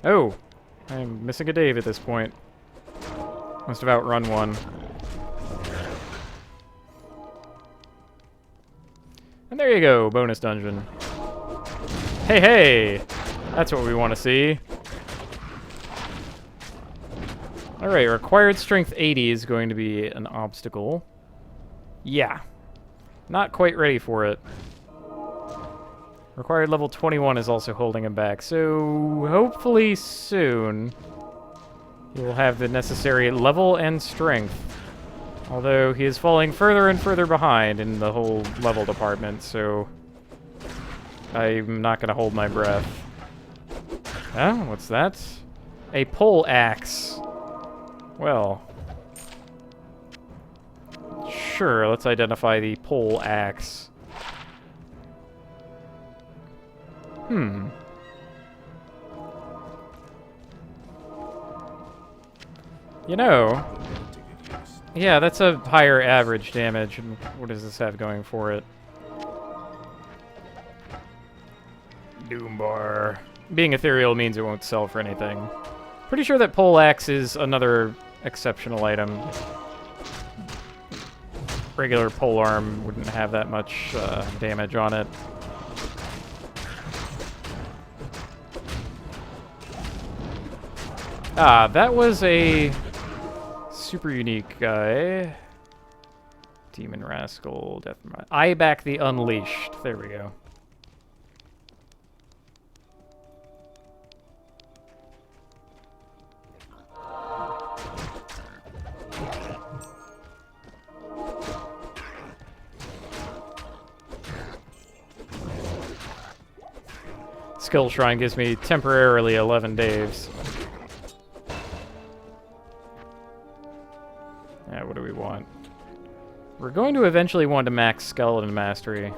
Oh! I'm missing a Dave at this point. Must have outrun one. And there you go, bonus dungeon. Hey, hey! That's what we want to see. Alright, required strength 80 is going to be an obstacle. Yeah. Not quite ready for it. Required level 21 is also holding him back, so hopefully soon he will have the necessary level and strength. Although he is falling further and further behind in the whole level department, so I'm not going to hold my breath. Oh, what's that? A pole axe. Well, sure, let's identify the pole axe. Hmm. You know, yeah, that's a higher average damage. And what does this have going for it? Doom bar. Being ethereal means it won't sell for anything. Pretty sure that pole axe is another exceptional item. Regular pole arm wouldn't have that much damage on it. Ah, that was a super unique guy. Demon Rascal, Death. Eyeback the Unleashed. There we go. Skill Shrine gives me temporarily 11 Daves. Yeah, what do we want? We're going to eventually want to max Skeleton Mastery.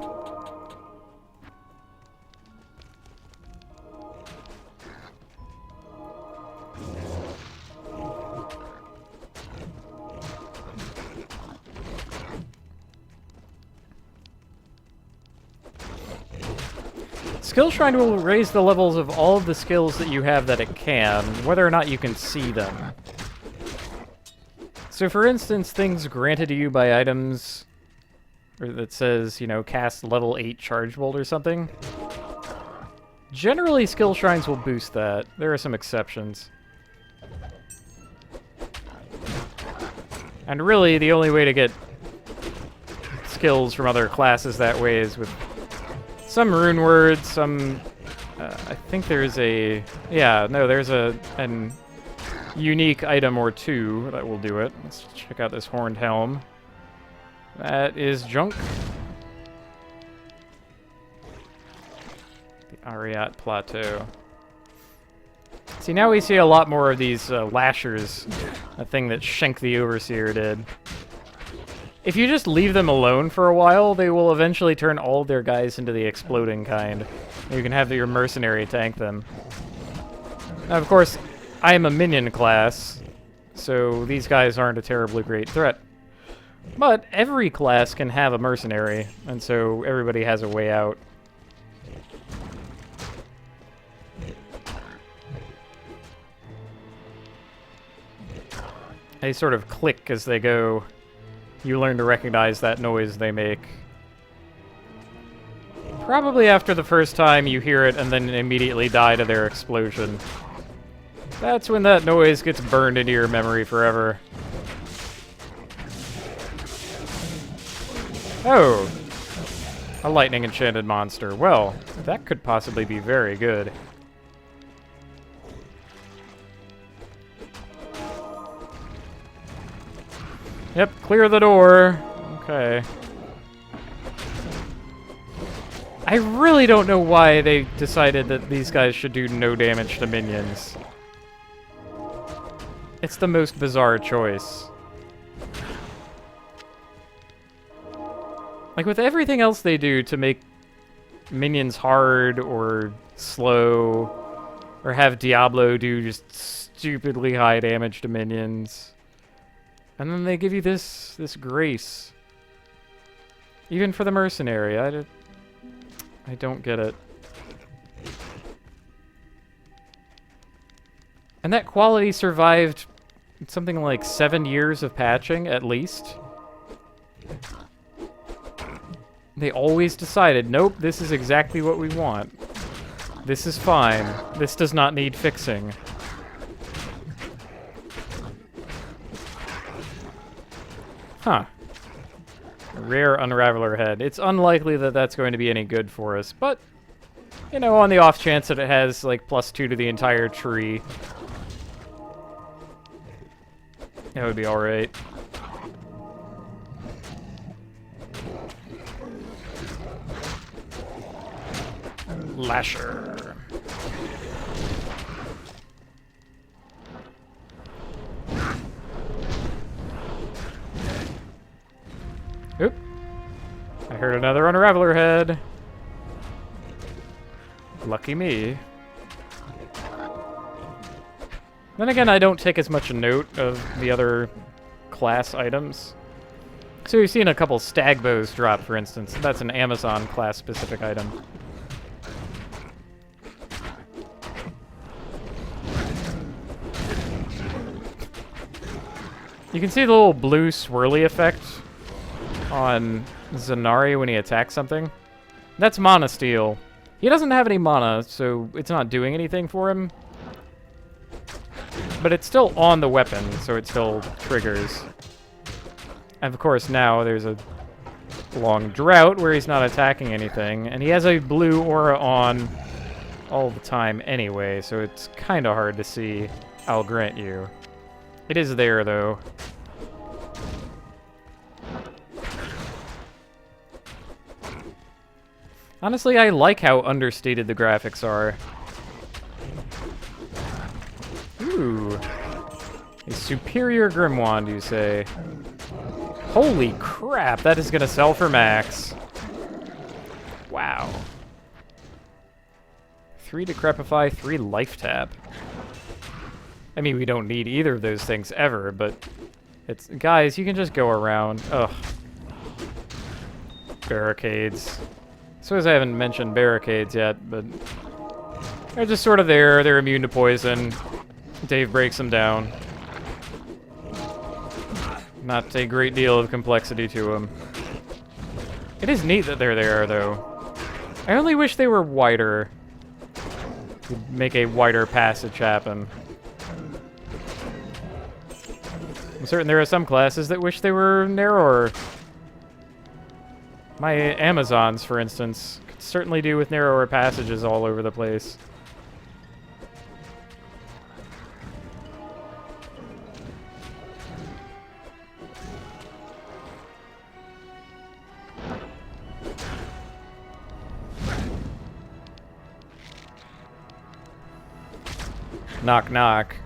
Skill Shrine will raise the levels of all of the skills that you have that it can, whether or not you can see them. So for instance, things granted to you by items or that says, you know, cast level 8 Charge Bolt or something. Generally, Skill Shrines will boost that. There are some exceptions. And really, the only way to get skills from other classes that way is with some rune words, some... I think there's a... Yeah, no, there's an unique item or two that will do it. Let's check out this Horned Helm. That is junk. The Ariat Plateau. See, now we see a lot more of these lashers, a thing that Shenk the Overseer did. If you just leave them alone for a while, they will eventually turn all of their guys into the exploding kind. You can have your mercenary tank them. Now, of course, I am a minion class, so these guys aren't a terribly great threat. But every class can have a mercenary, and so everybody has a way out. They sort of click as they go. You learn to recognize that noise they make. Probably after the first time you hear it and then immediately die to their explosion. That's when that noise gets burned into your memory forever. Oh! A lightning enchanted monster. Well, that could possibly be very good. Yep, clear the door. Okay. I really don't know why they decided that these guys should do no damage to minions. It's the most bizarre choice. Like, with everything else they do to make minions hard or slow, or have Diablo do just stupidly high damage to minions. And then they give you this grace. Even for the mercenary, I don't get it. And that quality survived something like 7 years of patching, at least. They always decided, nope, this is exactly what we want. This is fine. This does not need fixing. Huh. A rare Unraveler head. It's unlikely that that's going to be any good for us, but, you know, on the off chance that it has, like, +2 to the entire tree, that would be alright. Lasher. Oop. I heard another Unraveler head. Lucky me. Then again, I don't take as much note of the other class items. So we've seen a couple stag bows drop, for instance. That's an Amazon class specific item. You can see the little blue swirly effect on Zanari when he attacks something. That's Mana Steal. He doesn't have any mana, so it's not doing anything for him. But it's still on the weapon, so it still triggers. And of course now there's a long drought where he's not attacking anything, and he has a blue aura on all the time anyway, so it's kind of hard to see, I'll grant you. It is there, though. Honestly, I like how understated the graphics are. Ooh. A superior Grimwand, you say? Holy crap, that is gonna sell for max. Wow. 3 Decrepify, 3 Life Tap. I mean, we don't need either of those things ever, but it's... Guys, you can just go around. Ugh. Barricades. I suppose I haven't mentioned barricades yet, but... They're just sort of there. They're immune to poison. Dave breaks them down. Not a great deal of complexity to them. It is neat that they're there, though. I only wish they were wider. Would make a wider passage happen. I'm certain there are some classes that wish they were narrower. My Amazons, for instance, could certainly do with narrower passages all over the place. Knock, knock.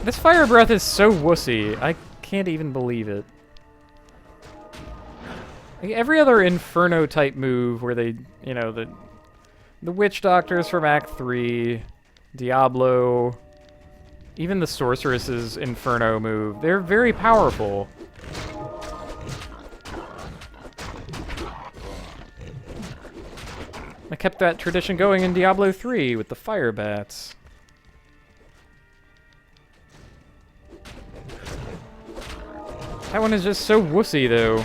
This fire breath is so wussy. I can't even believe it. Like every other Inferno type move where they, you know, the Witch Doctors from Act 3, Diablo, even the Sorceress's Inferno move, they're very powerful. I kept that tradition going in Diablo 3 with the fire bats. That one is just so wussy, though.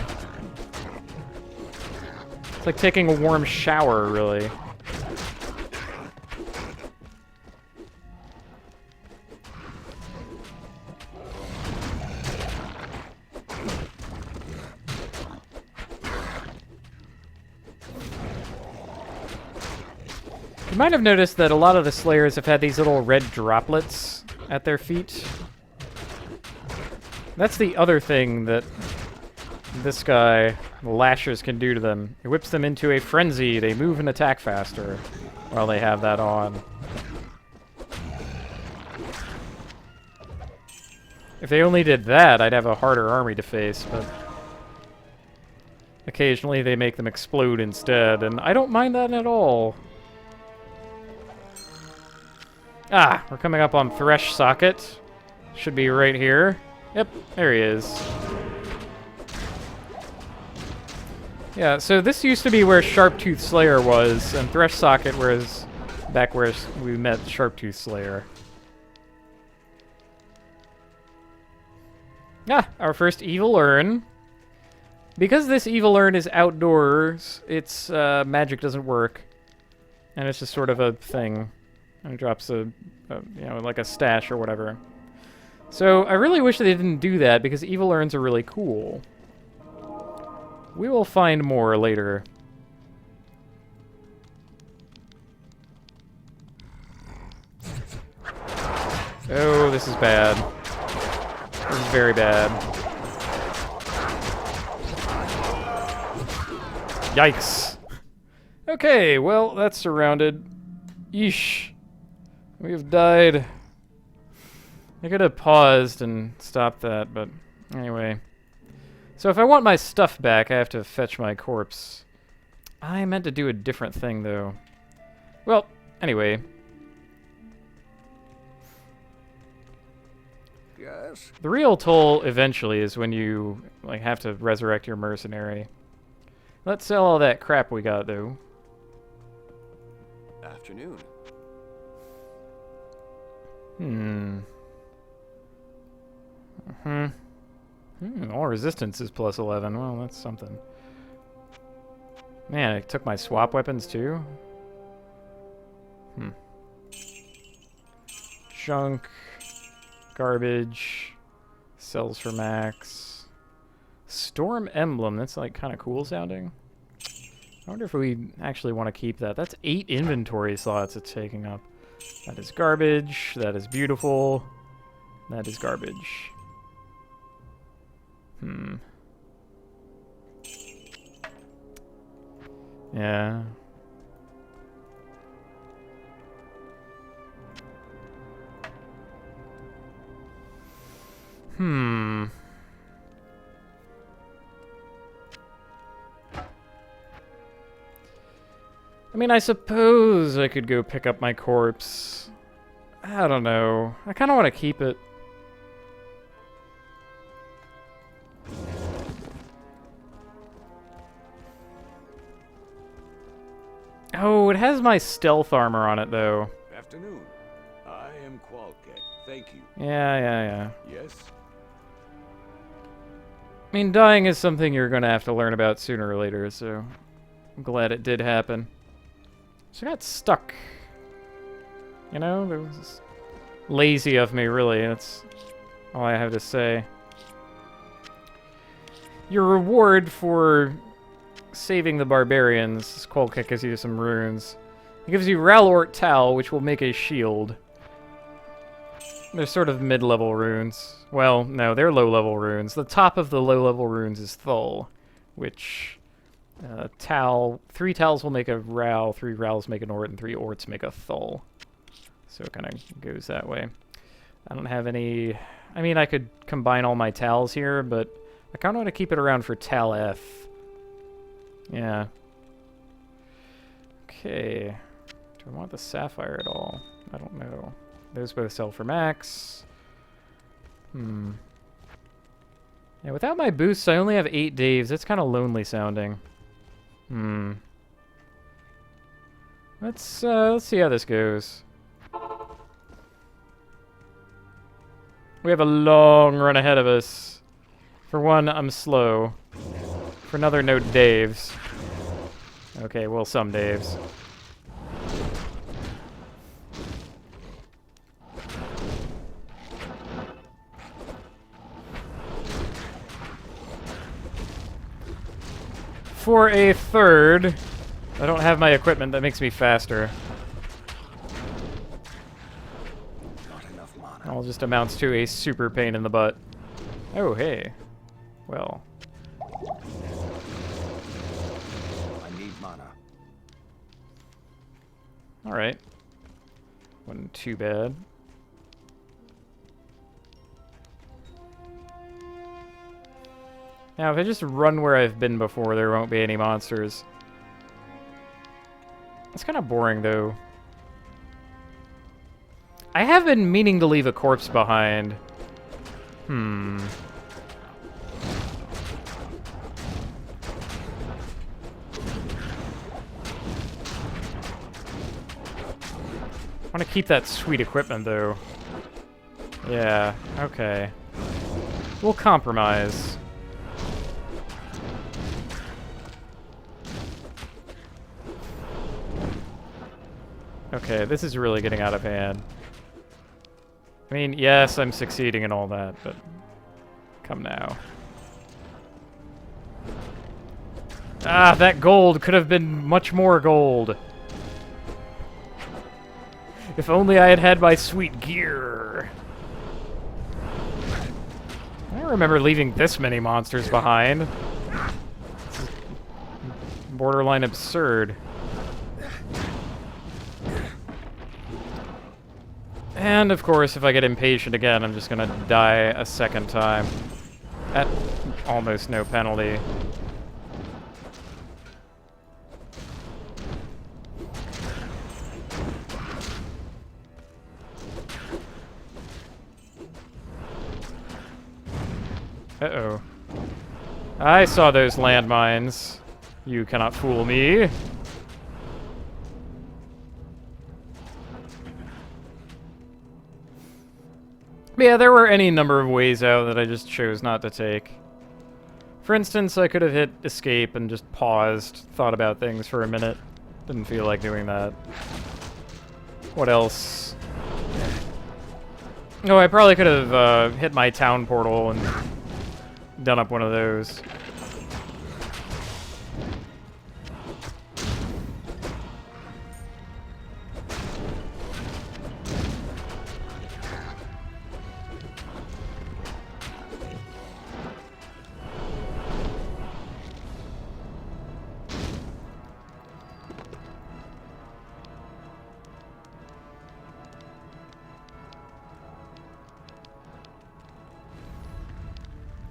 It's like taking a warm shower, really. You might have noticed that a lot of the Slayers have had these little red droplets at their feet. That's the other thing that this guy, the Lashers, can do to them. It whips them into a frenzy. They move and attack faster while they have that on. If they only did that, I'd have a harder army to face, but occasionally they make them explode instead, and I don't mind that at all. Ah, we're coming up on Thresh Socket. Should be right here. Yep, there he is. Yeah, so this used to be where Sharptooth Slayer was, and Thresh Socket was Back where we met Sharptooth Slayer. Ah, our first evil urn. Because this evil urn is outdoors, its magic doesn't work. And it's just sort of a thing. And it drops a, you know, like a stash or whatever. So I really wish they didn't do that because evil urns are really cool. We will find more later. Oh, this is bad. This is very bad. Yikes. Okay, well, that's surrounded. Yeesh. We have died. I could have paused and stopped that, but anyway. So if I want my stuff back, I have to fetch my corpse. I meant to do a different thing, though. Well, anyway. Yes. The real toll eventually is when you like have to resurrect your mercenary. Let's sell all that crap we got, though. Afternoon. All resistance is plus 11. Well, that's something. Man, it took my swap weapons, too? Junk. Garbage. Sells for max. Storm Emblem. That's, like, kind of cool sounding. I wonder if we actually want to keep that. That's 8 inventory slots it's taking up. That is garbage. That is beautiful. That is garbage. Yeah. I mean, I suppose I could go pick up my corpse. I don't know. I kind of want to keep it. Oh, it has my stealth armor on it, though. Afternoon. I am Qualket. Thank you. Yeah. Yes? I mean, dying is something you're going to have to learn about sooner or later, so I'm glad it did happen. So I got stuck. You know, it was lazy of me, really. That's all I have to say. Your reward for saving the barbarians, Qualket gives you some runes. It gives you Ralort Tal, which will make a shield. They're sort of mid-level runes. Well, no, they're low-level runes. The top of the low-level runes is Thul, which 3 Tals will make a Ral, 3 Rals make an Ort, and 3 Orts make a Thul. So it kind of goes that way. I don't have any... I mean, I could combine all my Tals here, but I kind of want to keep it around for Tal F. Yeah. Okay. Do I want the Sapphire at all? I don't know. Those both sell for max. Yeah, without my boosts, I only have 8 Daves. That's kind of lonely sounding. Let's see how this goes. We have a long run ahead of us. For one, I'm slow. For another, no Daves. Okay, well, some Daves. For a third, I don't have my equipment that makes me faster. Not enough mana. All just amounts to a super pain in the butt. Oh, hey. Well. I need mana. Alright. Wasn't too bad. Now, if I just run where I've been before, there won't be any monsters. It's kind of boring, though. I have been meaning to leave a corpse behind. want to keep that sweet equipment, though. Yeah, okay. We'll compromise. Okay, this is really getting out of hand. I mean, yes, I'm succeeding and all that, but come now. Ah, that gold could have been much more gold. If only I had had my sweet gear. I don't remember leaving this many monsters behind. This is borderline absurd. And, of course, if I get impatient again, I'm just gonna die a second time. At almost no penalty. Uh-oh. I saw those landmines. You cannot fool me. But yeah, there were any number of ways out that I just chose not to take. For instance, I could have hit escape and just paused, thought about things for a minute. Didn't feel like doing that. What else? Oh, I probably could have hit my town portal and done up one of those.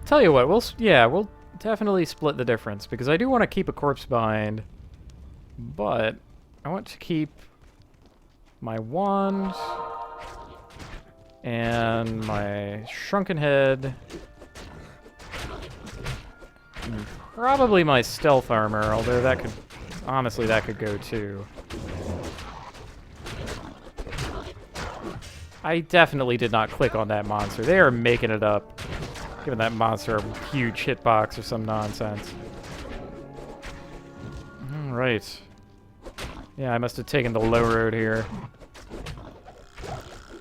Tell you what, we'll definitely split the difference, because I do want to keep a corpse behind, but I want to keep my wand and my shrunken head, and probably my stealth armor, although that could, honestly, that could go too. I definitely did not click on that monster. They are making it up. Giving that monster a huge hitbox or some nonsense. Alright. Yeah, I must have taken the low road here.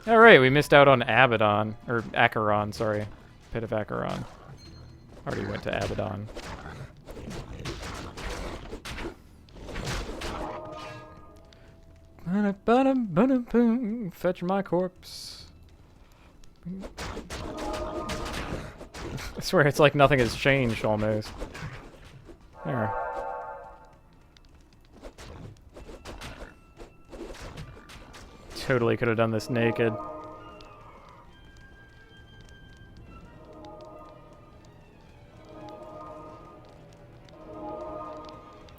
Alright, we missed out on Abaddon. Or Acheron, sorry. Pit of Acheron. Already went to Abaddon. Fetch my corpse. I swear it's like nothing has changed almost. There. Totally could have done this naked.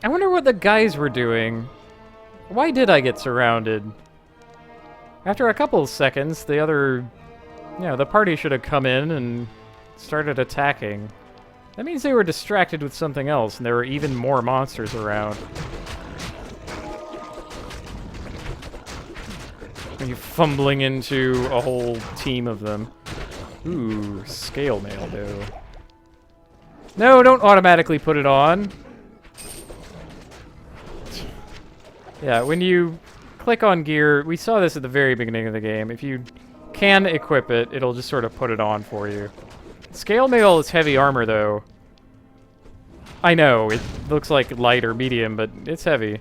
I wonder what the guys were doing. Why did I get surrounded? After a couple of seconds, the other... Yeah, the party should have come in and started attacking. That means they were distracted with something else, and there were even more monsters around. Are you fumbling into a whole team of them? Ooh, scale mail, though. No, don't automatically put it on. Yeah, when you click on gear, we saw this at the very beginning of the game. If you can equip it, it'll just sort of put it on for you. Scale mail is heavy armor, though. I know, it looks like light or medium, but it's heavy.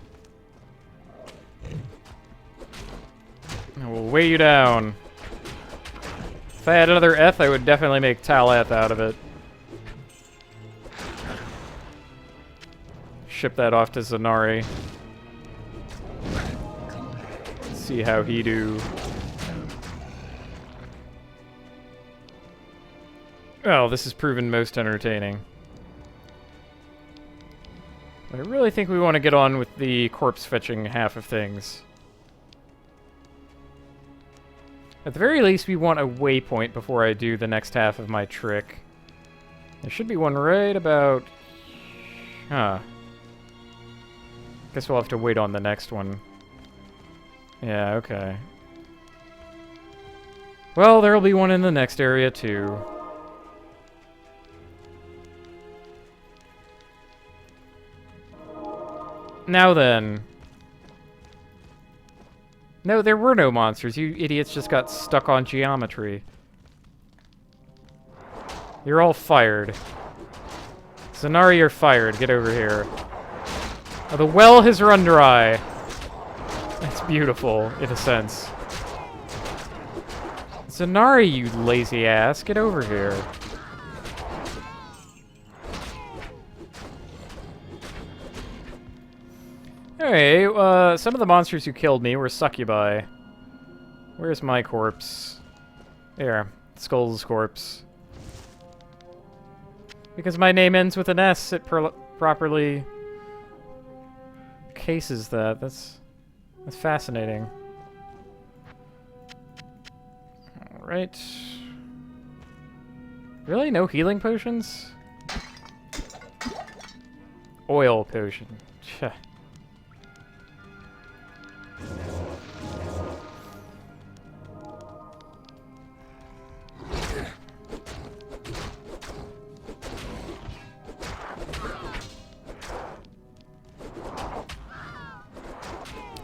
We'll weigh you down. If I had another Eth, I would definitely make Tal-Eth out of it. Ship that off to Zanari. See how he do. Well, this has proven most entertaining. I really think we want to get on with the corpse fetching half of things. At the very least, we want a waypoint before I do the next half of my trick. There should be one right about... Huh. Guess we'll have to wait on the next one. Yeah, okay. Well, there'll be one in the next area, too. Now then. No, there were no monsters. You idiots just got stuck on geometry. You're all fired. Zanari, you're fired. Get over here. Oh, the well has run dry. That's beautiful, in a sense. Zanari, you lazy ass. Get over here. Alright, some of the monsters who killed me were succubi. Where's my corpse? There. Skull's corpse. Because my name ends with an S, it properly cases that. That's fascinating. Alright. Really? No healing potions? Oil potion. Tch.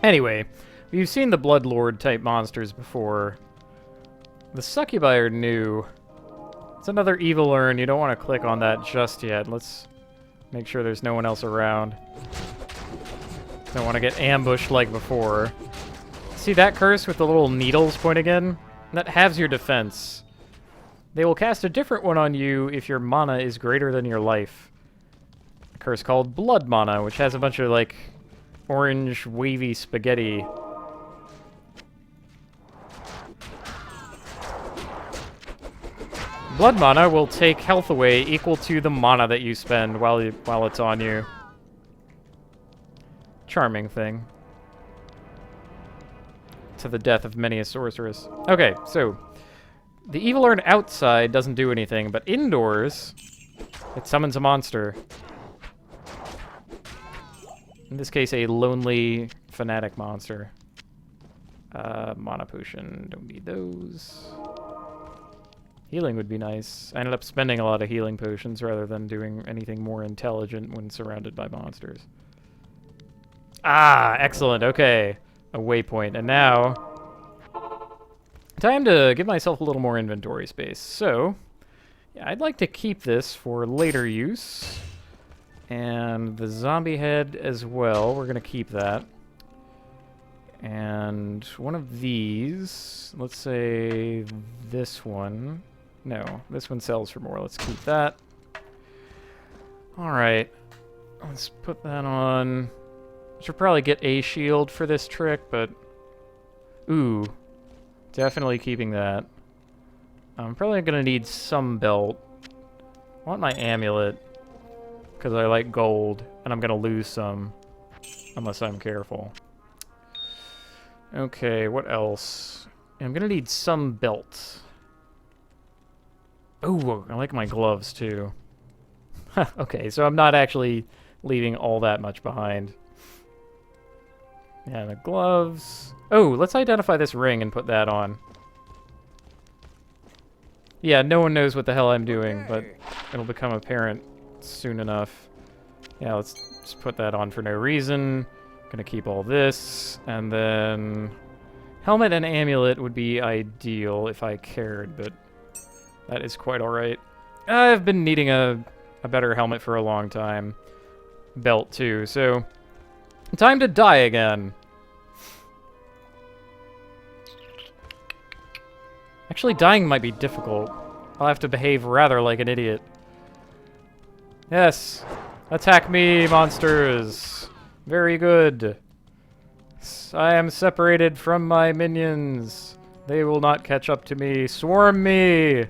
Anyway, we've seen the Bloodlord type monsters before. The succubi are new. It's another evil urn. You don't want to click on that just yet. Let's make sure there's no one else around. Don't want to get ambushed like before. See that curse with the little needles pointing in? That halves your defense. They will cast a different one on you if your mana is greater than your life. A curse called Blood Mana, which has a bunch of, like, orange wavy spaghetti. Blood mana will take health away equal to the mana that you spend while it's on you. Charming thing. To the death of many a sorceress. Okay, so the evil urn outside doesn't do anything, but indoors it summons a monster. In this case, a lonely fanatic monster. Mana potion. Don't need those. Healing would be nice. I ended up spending a lot of healing potions rather than doing anything more intelligent when surrounded by monsters. Ah, excellent. Okay. A waypoint. And now, time to give myself a little more inventory space. So, yeah, I'd like to keep this for later use. And the zombie head as well. We're going to keep that. And one of these, let's say this one. No, this one sells for more. Let's keep that. Alright. Let's put that on. I should probably get a shield for this trick, but... Ooh. Definitely keeping that. I'm probably going to need some belt. I want my amulet. Because I like gold, and I'm going to lose some. Unless I'm careful. Okay, what else? I'm going to need some belt. Ooh, I like my gloves, too. Okay, so I'm not actually leaving all that much behind. Yeah, the gloves. Oh, let's identify this ring and put that on. Yeah, no one knows what the hell I'm doing, but it'll become apparent soon enough. Yeah, let's just put that on for no reason. Gonna keep all this, and then... Helmet and amulet would be ideal if I cared, but that is quite alright. I've been needing a better helmet for a long time. Belt, too, so... Time to die again! Actually, dying might be difficult. I'll have to behave rather like an idiot. Yes! Attack me, monsters! Very good. I am separated from my minions. They will not catch up to me. Swarm me!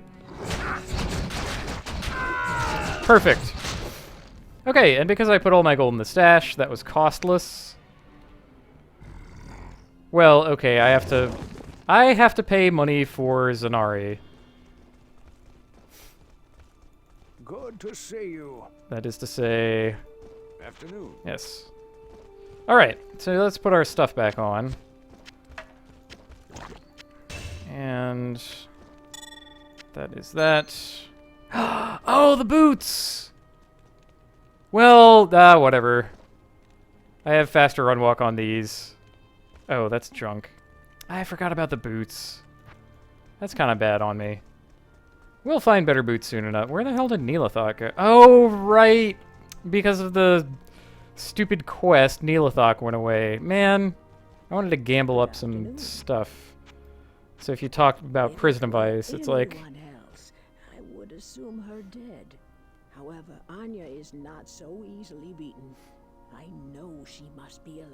Perfect. Okay, and because I put all my gold in the stash, that was costless. Well, okay, I have to pay money for Zanari. Good to see you. That is to say... Afternoon. Yes. Alright, so let's put our stuff back on. And That is that. Oh, the boots! Well, whatever. I have faster run walk on these. Oh, that's junk. I forgot about the boots. That's kind of bad on me. We'll find better boots soon enough. Where the hell did Neelathok go? Oh, right! Because of the stupid quest, Neelathok went away. Man, I wanted to gamble up some stuff. So if you talk about prison advice, it's like... Anyone else, I would assume her dead. However, Anya is not so easily beaten. I know she must be alive.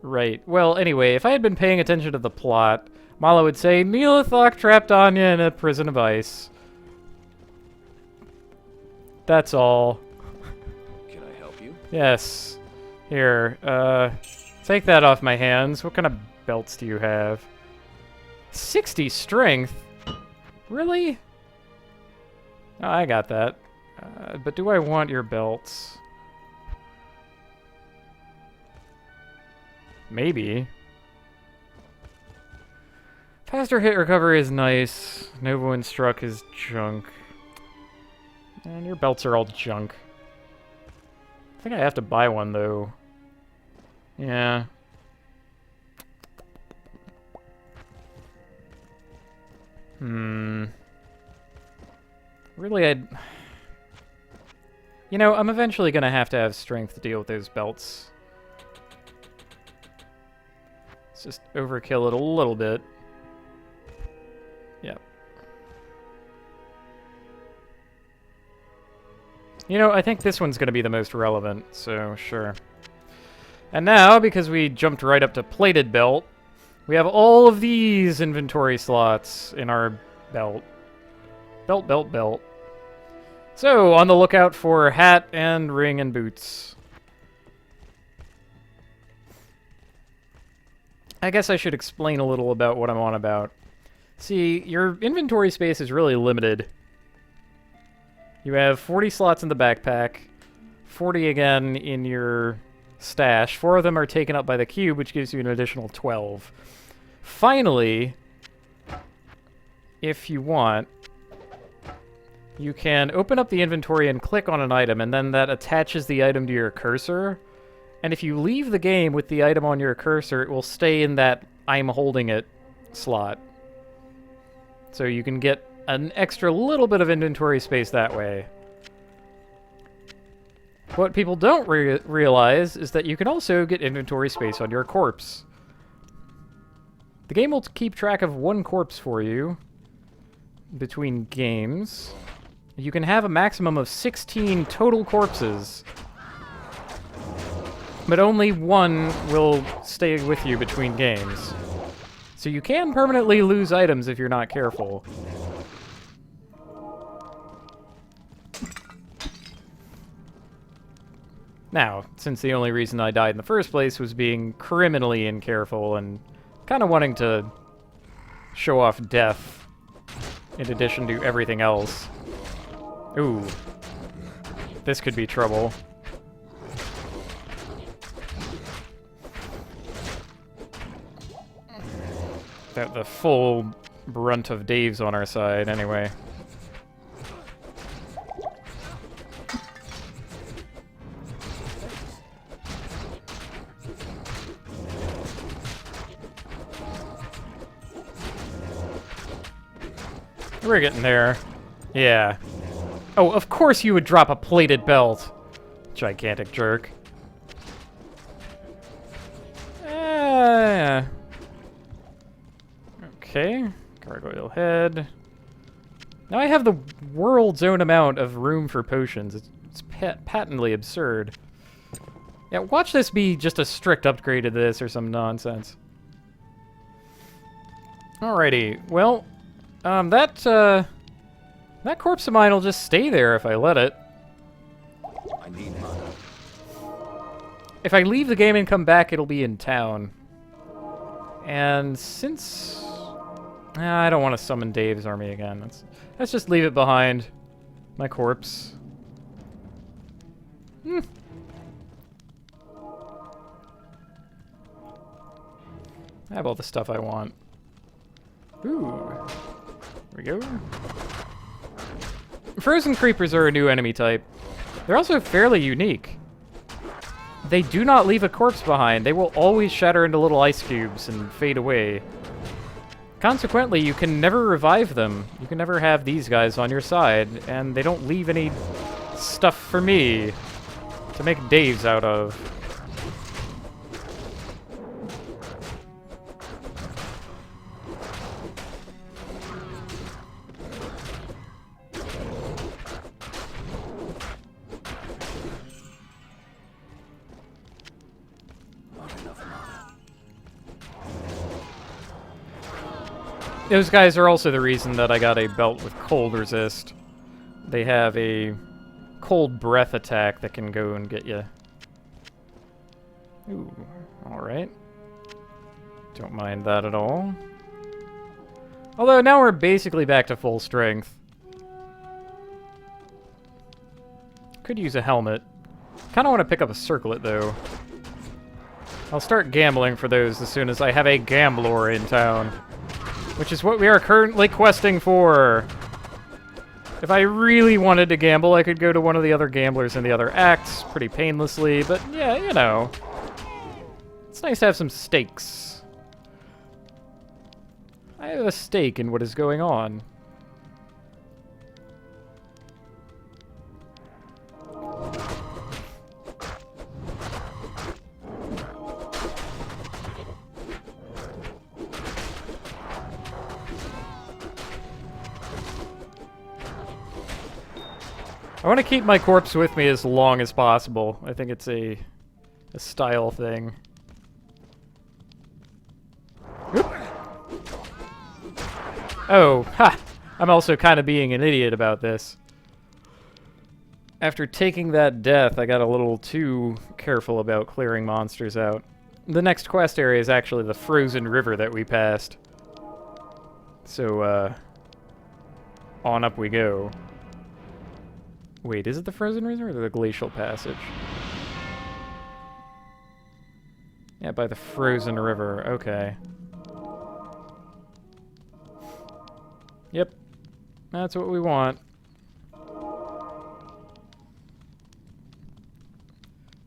Right. Well, anyway, if I had been paying attention to the plot, Mala would say, Neelathok trapped Anya in a prison of ice. That's all. Can I help you? Yes. Here, take that off my hands. What kind of belts do you have? 60 strength? Really? Oh, I got that. But do I want your belts? Maybe. Faster hit recovery is nice. Nova when struck is junk. And your belts are all junk. I think I have to buy one, though. Yeah. Really, You know, I'm eventually gonna have to have strength to deal with those belts. Let's just overkill it a little bit. Yep. You know, I think this one's gonna be the most relevant, so sure. And now, because we jumped right up to plated belt, we have all of these inventory slots in our belt. Belt, belt, belt. So, on the lookout for hat and ring and boots. I guess I should explain a little about what I'm on about. See, your inventory space is really limited. You have 40 slots in the backpack, 40 again in your stash. 4 of them are taken up by the cube, which gives you an additional 12. Finally, if you want, you can open up the inventory and click on an item, and then that attaches the item to your cursor. And if you leave the game with the item on your cursor, it will stay in that I'm holding it slot. So you can get an extra little bit of inventory space that way. What people don't realize is that you can also get inventory space on your corpse. The game will keep track of 1 corpse for you between games. You can have a maximum of 16 total corpses, but only 1 will stay with you between games. So you can permanently lose items if you're not careful. Now, since the only reason I died in the first place was being criminally incareful and kind of wanting to show off death in addition to everything else. Ooh. This could be trouble. The full brunt of Dave's on our side, anyway. We're getting there. Yeah. Oh, of course you would drop a plated belt. Gigantic jerk. Yeah. Okay. Gargoyle head. Now I have the world's own amount of room for potions. It's patently absurd. Yeah, watch this be just a strict upgrade to this or some nonsense. Alrighty. Well, that corpse of mine will just stay there if I let it. I need mana. If I leave the game and come back, it'll be in town. And since... I don't want to summon Dave's army again. Let's just leave it behind. My corpse. I have all the stuff I want. Ooh. There we go. Frozen creepers are a new enemy type. They're also fairly unique. They do not leave a corpse behind. They will always shatter into little ice cubes and fade away. Consequently, you can never revive them. You can never have these guys on your side, and they don't leave any stuff for me to make Daves out of. Those guys are also the reason that I got a belt with cold resist. They have a cold breath attack that can go and get you. Ooh, alright. Don't mind that at all. Although now we're basically back to full strength. Could use a helmet. Kinda want to pick up a circlet though. I'll start gambling for those as soon as I have a gambler in town. Which is what we are currently questing for. If I really wanted to gamble, I could go to one of the other gamblers in the other acts pretty painlessly, but yeah, you know. It's nice to have some stakes. I have a stake in what is going on. I want to keep my corpse with me as long as possible. I think it's a style thing. Oop. Oh, ha! I'm also kind of being an idiot about this. After taking that death, I got a little too careful about clearing monsters out. The next quest area is actually the frozen river that we passed. So, on up we go. Wait, is it the frozen river or the glacial passage? Yeah, by the frozen river. Okay. Yep. That's what we want.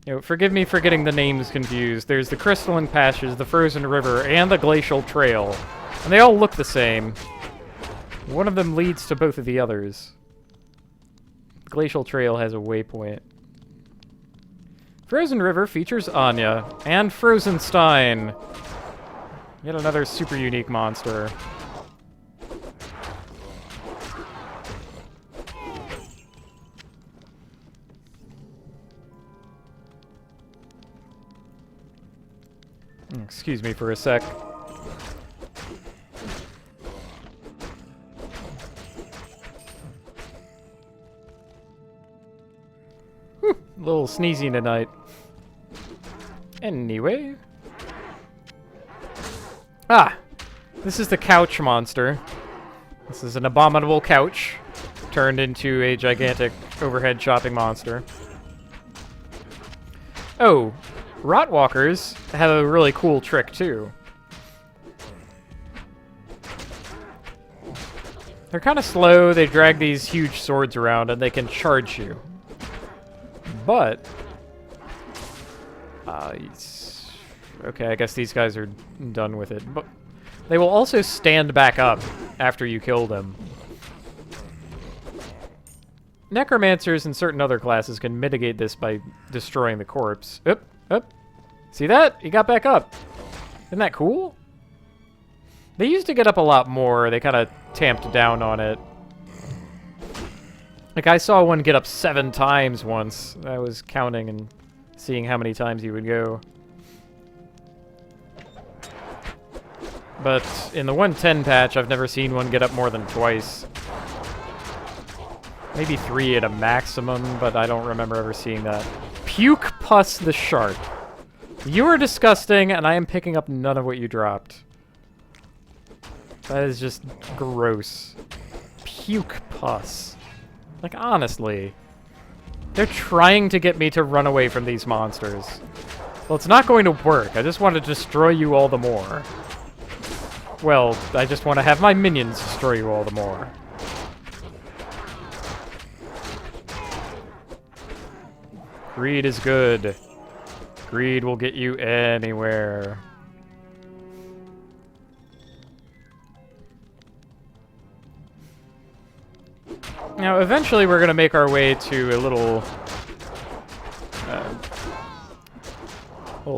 You know, forgive me for getting the names confused. There's the crystalline passage, the frozen river, and the glacial trail. And they all look the same. One of them leads to both of the others. Glacial Trail has a waypoint. Frozen River features Anya and Frozenstein. Yet another super unique monster. Excuse me for a sec. A little sneezy tonight. Anyway. Ah! This is the couch monster. This is an abominable couch turned into a gigantic overhead chopping monster. Oh, Rotwalkers have a really cool trick too. They're kind of slow, they drag these huge swords around, and they can charge you. But, okay, I guess these guys are done with it. But they will also stand back up after you kill them. Necromancers and certain other classes can mitigate this by destroying the corpse. Oop, oop. See that? He got back up. Isn't that cool? They used to get up a lot more. They kind of tamped down on it. Like, I saw one get up 7 times once. I was counting and seeing how many times he would go. But in the 110 patch, I've never seen one get up more than twice. Maybe 3 at a maximum, but I don't remember ever seeing that. Puke Pus the Shark. You are disgusting, and I am picking up none of what you dropped. That is just gross. Puke Pus. Like, honestly. They're trying to get me to run away from these monsters. Well, it's not going to work. I just want to destroy you all the more. Well, I just want to have my minions destroy you all the more. Greed is good. Greed will get you anywhere. Now, eventually we're going to make our way to a little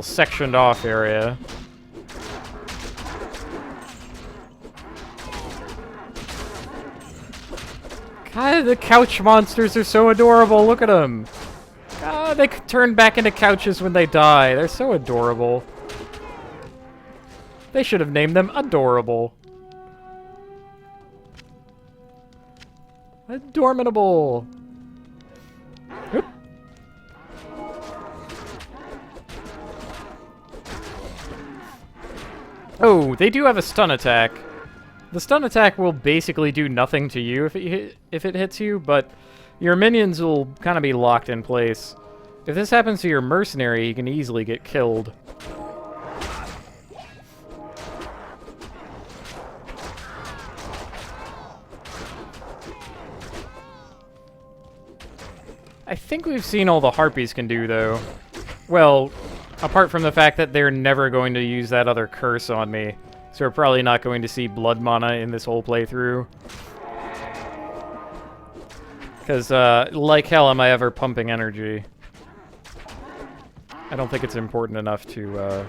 sectioned off area. God, the couch monsters are so adorable. Look at them. God, they turn back into couches when they die. They're so adorable. They should have named them Adorable. Adorminable. Oop. Oh, they do have a stun attack. The stun attack will basically do nothing to you if it hits you, but your minions will kind of be locked in place. If this happens to your mercenary, he can easily get killed. I think we've seen all the harpies can do, though. Well, apart from the fact that they're never going to use that other curse on me. So we're probably not going to see blood mana in this whole playthrough. Because, like hell, am I ever pumping energy. I don't think it's important enough to,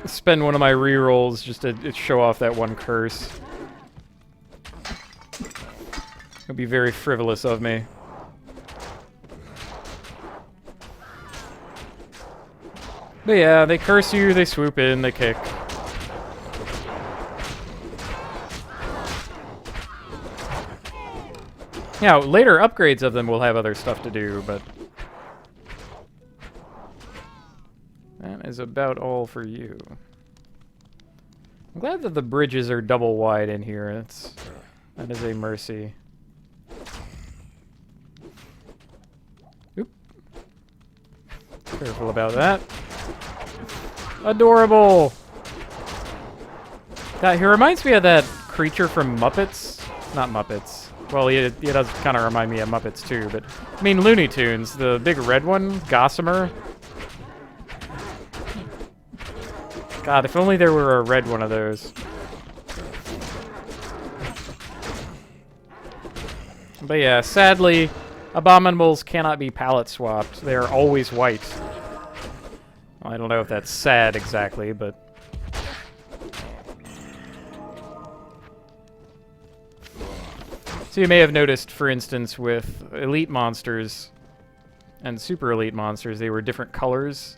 spend one of my rerolls just to show off that one curse. It would be very frivolous of me. But yeah, they curse you, they swoop in, they kick. Now, later upgrades of them will have other stuff to do, but that is about all for you. I'm glad that the bridges are double wide in here. That is a mercy. Oop. Careful about that. Adorable! God, he reminds me of that creature from Muppets. Not Muppets. Well, he does kind of remind me of Muppets too, but I mean Looney Tunes, the big red one, Gossamer. God, if only there were a red one of those. But yeah, sadly, abominables cannot be palette swapped. They are always white. Well, I don't know if that's sad exactly, but so you may have noticed, for instance, with elite monsters and super elite monsters, they were different colors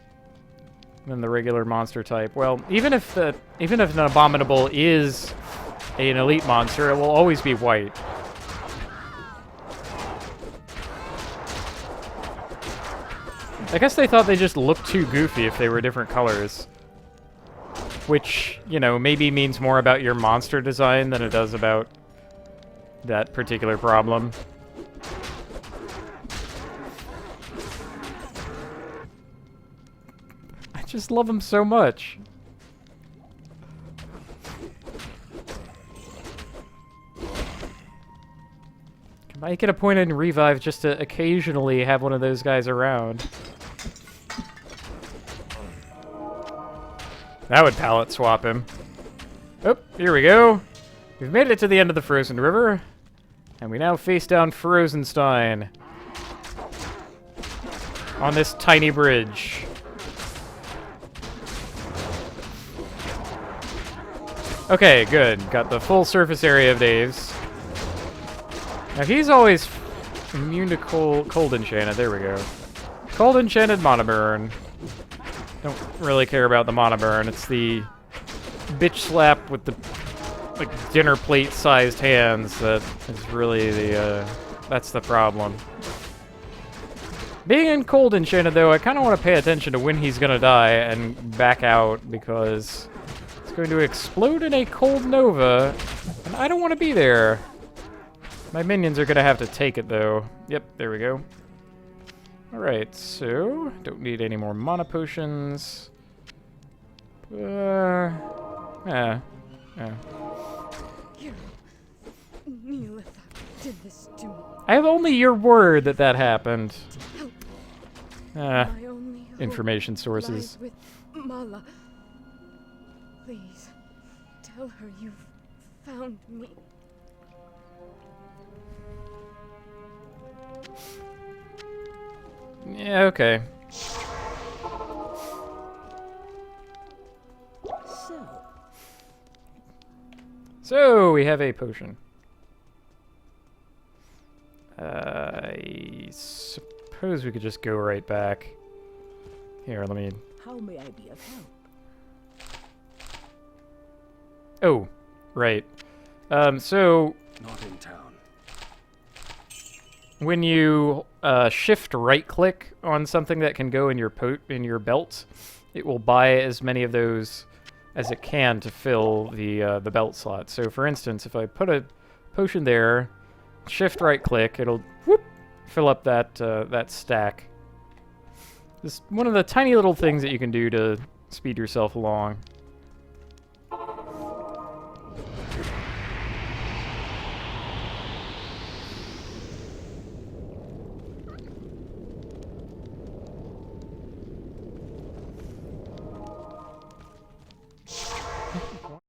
than the regular monster type. Well, even if an abominable is an elite monster, it will always be white. I guess they thought they just looked too goofy if they were different colors. Which, you know, maybe means more about your monster design than it does about that particular problem. I just love them so much. Can I get a point in Revive just to occasionally have one of those guys around? That would palette swap him. Oh, here we go. We've made it to the end of the Frozen River, and we now face down Frozenstein on this tiny bridge. Okay, good. Got the full surface area of Dave's. Now he's always immune to cold enchanted. There we go. Cold enchanted mana burn. Don't really care about the mana burn. It's the bitch slap with the like dinner plate sized hands that is really the that's the problem. Being in cold enchanted though, I kind of want to pay attention to when he's gonna die and back out because it's going to explode in a cold nova, and I don't want to be there. My minions are gonna have to take it though. Yep, there we go. Alright, so don't need any more mana potions. Yeah. Yeah. Neelitha did this to me. I have only your word that that happened. Help. Ah, My only hope information sources. lies with Mala. Please, tell her you've found me. Yeah, okay. So, we have a potion. I suppose we could just go right back. Here, let me... How may I be of help? Oh, right. So... Not in town. When you shift right-click on something that can go in your belt, it will buy as many of those as it can to fill the belt slot. So, for instance, if I put a potion there, shift right-click, it'll whoop, fill up that that stack. This one of the tiny little things that you can do to speed yourself along.